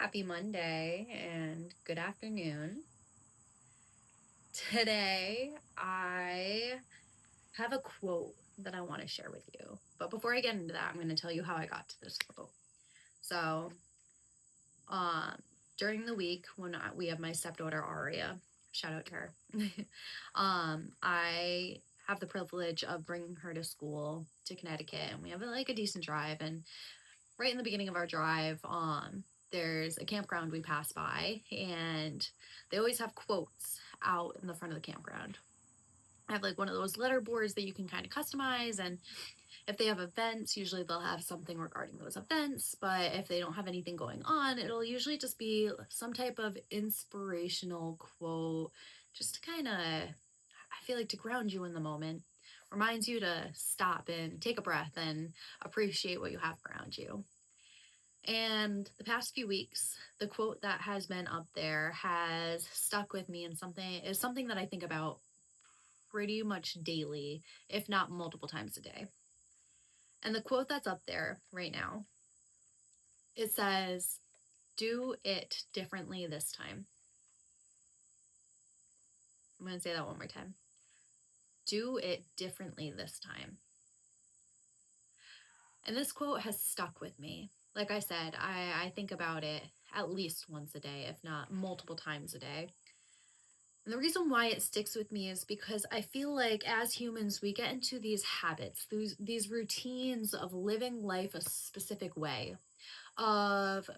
Happy Monday and good afternoon. Today, I have a quote that I want to share with you. But before I get into that, I'm going to tell you how I got to this quote. So, um, during the week when we have my stepdaughter Aria, shout out to her. I have the privilege of bringing her to school to Connecticut, and we have like a decent drive. And right in the beginning of our drive, there's a campground we pass by, and they always have quotes out in the front of the campground. I have like one of those letter boards that you can kind of customize, and if they have events, usually they'll have something regarding those events. But if they don't have anything going on, it'll usually just be some type of inspirational quote, just to kind of, I feel like, to ground you in the moment, reminds you to stop and take a breath and appreciate what you have around you. And the past few weeks, the quote that has been up there has stuck with me, and something that I think about pretty much daily, if not multiple times a day. And the quote that's up there right now, it says, "Do it differently this time." I'm going to say that one more time. Do it differently this time. And this quote has stuck with me. Like I said, I think about it at least once a day, if not multiple times a day. And the reason why it sticks with me is because I feel like as humans, we get into these habits, these routines of living life a specific way, of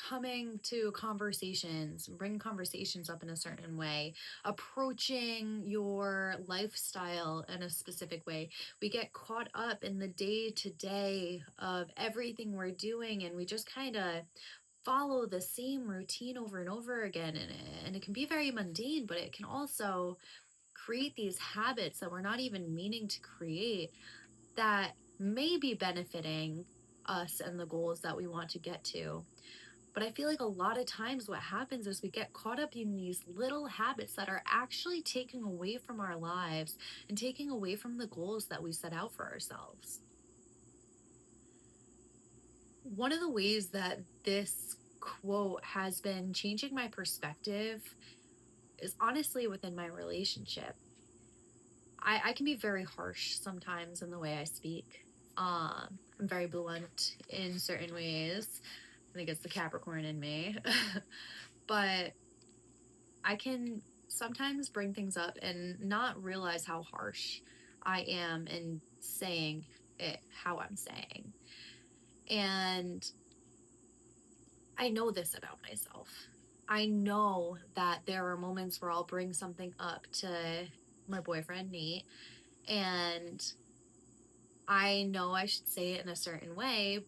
coming to conversations, bring conversations up in a certain way, approaching your lifestyle in a specific way. We get caught up in the day to day of everything we're doing, and we just kind of follow the same routine over and over again, and it can be very mundane, but it can also create these habits that we're not even meaning to create, that may be benefiting us and the goals that we want to get to. But I feel like a lot of times what happens is we get caught up in these little habits that are actually taking away from our lives and taking away from the goals that we set out for ourselves. One of the ways that this quote has been changing my perspective is honestly within my relationship. I can be very harsh sometimes in the way I speak. I'm very blunt in certain ways. I think it's the Capricorn in me. But I can sometimes bring things up and not realize how harsh I am in saying it how I'm saying. And I know this about myself. I know that there are moments where I'll bring something up to my boyfriend, Nate, and I know I should say it in a certain way,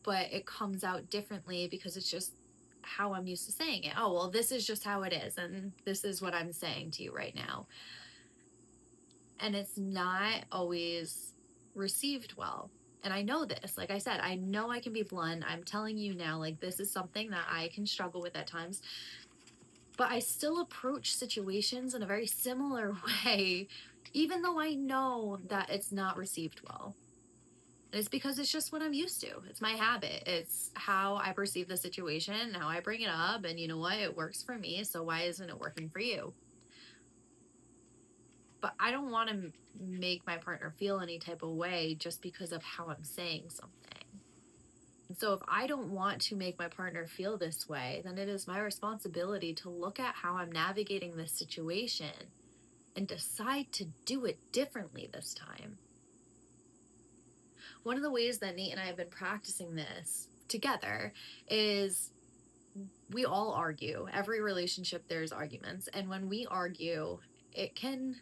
but it comes out differently because it's just how I'm used to saying it. Oh, well, this is just how it is, and this is what I'm saying to you right now. And it's not always received well. And I know this. Like I said, I know I can be blunt. I'm telling you now, like, this is something that I can struggle with at times. But I still approach situations in a very similar way, even though I know that it's not received well. And it's because it's just what I'm used to. It's my habit. It's how I perceive the situation, how I bring it up. And you know what? It works for me. So why isn't it working for you? But I don't want to make my partner feel any type of way just because of how I'm saying something. And so if I don't want to make my partner feel this way, then it is my responsibility to look at how I'm navigating this situation and decide to do it differently this time. One of the ways that Nate and I have been practicing this together is we all argue. Every relationship, there's arguments. And when we argue, it can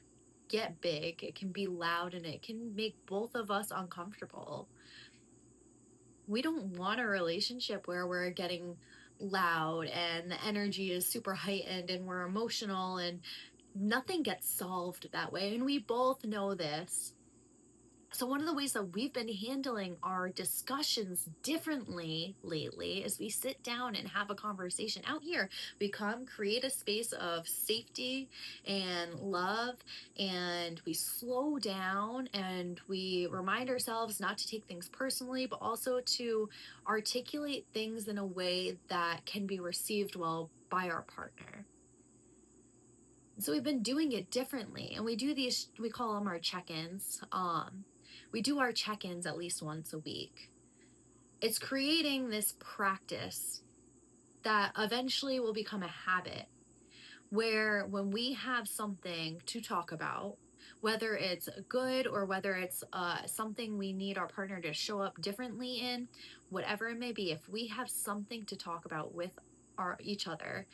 get big, it can be loud, and it can make both of us uncomfortable. We don't want a relationship where we're getting loud and the energy is super heightened and we're emotional, and nothing gets solved that way. And we both know this. So, one of the ways that we've been handling our discussions differently lately is we sit down and have a conversation out here. We come, create a space of safety and love, and we slow down and we remind ourselves not to take things personally, but also to articulate things in a way that can be received well by our partner. So we've been doing it differently, and we do these, we call them our check-ins. We do our check-ins at least once a week. It's creating this practice that eventually will become a habit, where when we have something to talk about, whether it's good or whether it's something we need our partner to show up differently in, whatever it may be, if we have something to talk about with each other,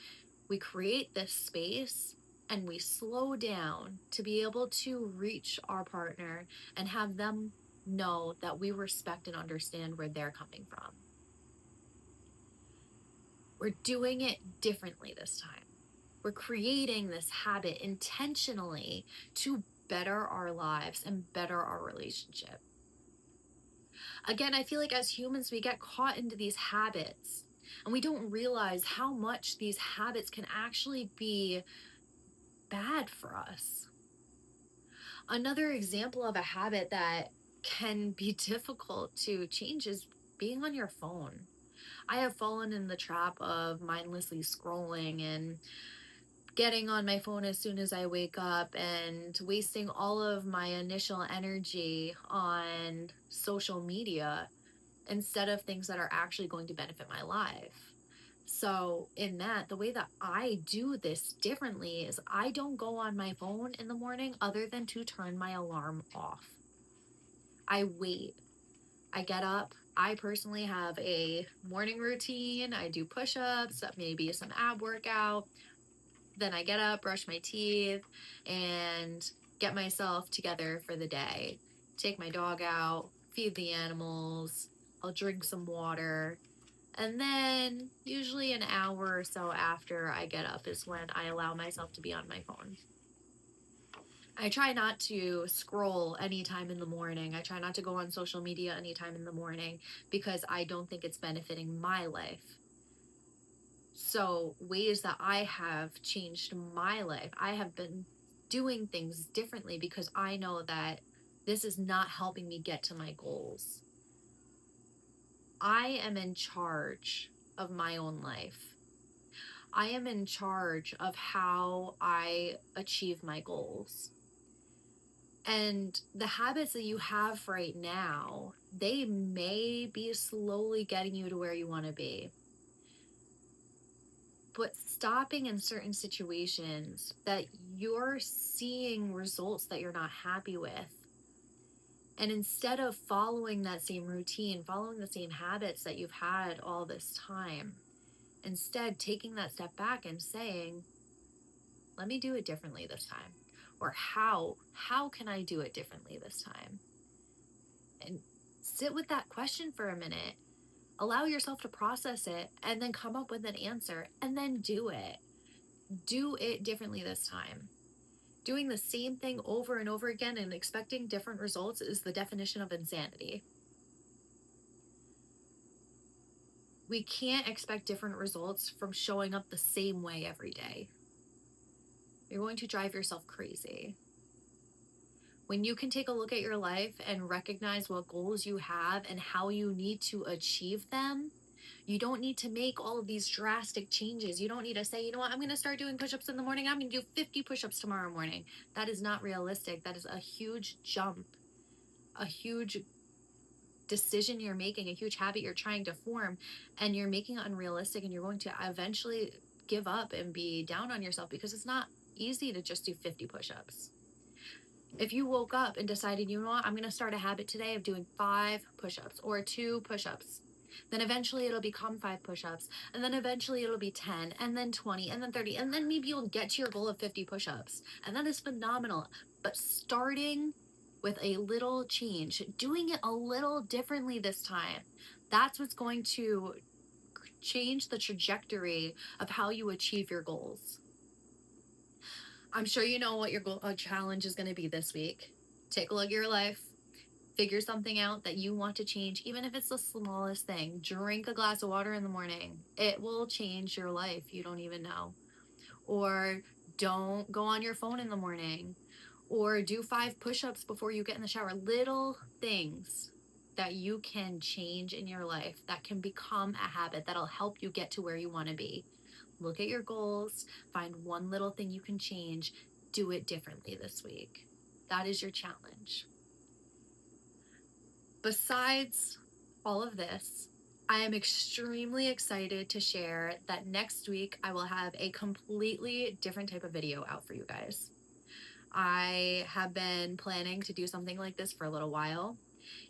we create this space and we slow down to be able to reach our partner and have them know that we respect and understand where they're coming from. We're doing it differently this time. We're creating this habit intentionally to better our lives and better our relationship. Again, I feel like as humans, we get caught into these habits and we don't realize how much these habits can actually be bad for us. Another example of a habit that can be difficult to change is being on your phone. I have fallen in the trap of mindlessly scrolling and getting on my phone as soon as I wake up and wasting all of my initial energy on social media instead of things that are actually going to benefit my life. So, in that, the way that I do this differently is I don't go on my phone in the morning other than to turn my alarm off. I wait. I get up. I personally have a morning routine. I do push ups, maybe some ab workout. Then I get up, brush my teeth, and get myself together for the day. Take my dog out, feed the animals. I'll drink some water. And then, usually an hour or so after I get up, is when I allow myself to be on my phone. I try not to scroll anytime in the morning. I try not to go on social media anytime in the morning because I don't think it's benefiting my life. So, ways that I have changed my life, I have been doing things differently because I know that this is not helping me get to my goals. I am in charge of my own life. I am in charge of how I achieve my goals. And the habits that you have right now, they may be slowly getting you to where you want to be. But stopping in certain situations that you're seeing results that you're not happy with, and instead of following that same routine, following the same habits that you've had all this time, instead taking that step back and saying, let me do it differently this time. Or how can I do it differently this time? And sit with that question for a minute. Allow yourself to process it and then come up with an answer and then do it. Do it differently this time. Doing the same thing over and over again and expecting different results is the definition of insanity. We can't expect different results from showing up the same way every day. You're going to drive yourself crazy. When you can take a look at your life and recognize what goals you have and how you need to achieve them, you don't need to make all of these drastic changes. You don't need to say, you know what, I'm going to start doing push-ups in the morning. I'm going to do 50 push-ups tomorrow morning. That is not realistic. That is a huge jump, a huge decision you're making, a huge habit you're trying to form, and you're making it unrealistic, and you're going to eventually give up and be down on yourself because it's not easy to just do 50 push-ups. If you woke up and decided, you know what, I'm going to start a habit today of doing 5 push-ups or 2 push-ups, then eventually it'll become 5 push-ups, and then eventually it'll be 10, and then 20, and then 30, and then maybe you'll get to your goal of 50 push-ups. And that is phenomenal. But starting with a little change, doing it a little differently this time, that's what's going to change the trajectory of how you achieve your goals. I'm sure you know what your challenge is going to be this week. Take a look at your life. Figure something out that you want to change, even if it's the smallest thing. Drink a glass of water in the morning. It will change your life. You don't even know. Or don't go on your phone in the morning. Or do 5 push-ups before you get in the shower. Little things that you can change in your life that can become a habit that'll help you get to where you want to be. Look at your goals, find one little thing you can change, do it differently this week. That is your challenge. Besides all of this, I am extremely excited to share that next week I will have a completely different type of video out for you guys. I have been planning to do something like this for a little while,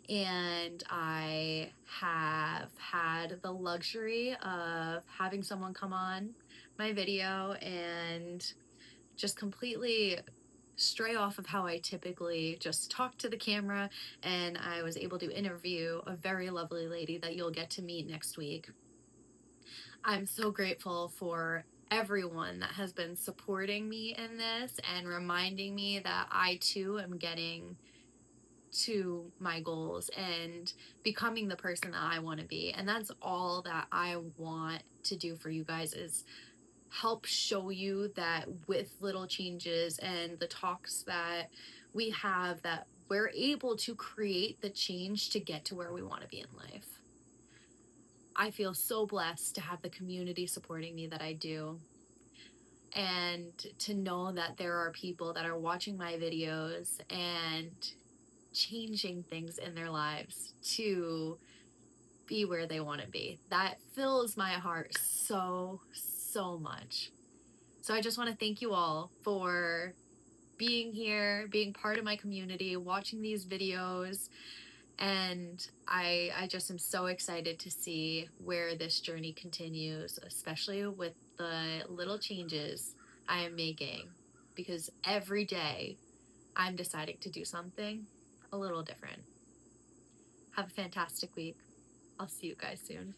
and I have had the luxury of having someone come on my video and just completely stray off of how I typically just talk to the camera, and I was able to interview a very lovely lady that you'll get to meet next week. I'm so grateful for everyone that has been supporting me in this and reminding me that I too am getting to my goals and becoming the person that I want to be. And that's all that I want to do for you guys, is help show you that with little changes and the talks that we have, that we're able to create the change to get to where we want to be in life. I feel so blessed to have the community supporting me that I do, and to know that there are people that are watching my videos and changing things in their lives to be where they want to be. That fills my heart so, so much. So I just want to thank you all for being here, being part of my community, watching these videos, and I just am so excited to see where this journey continues, especially with the little changes I am making, because every day I'm deciding to do something a little different. Have a fantastic week. I'll see you guys soon.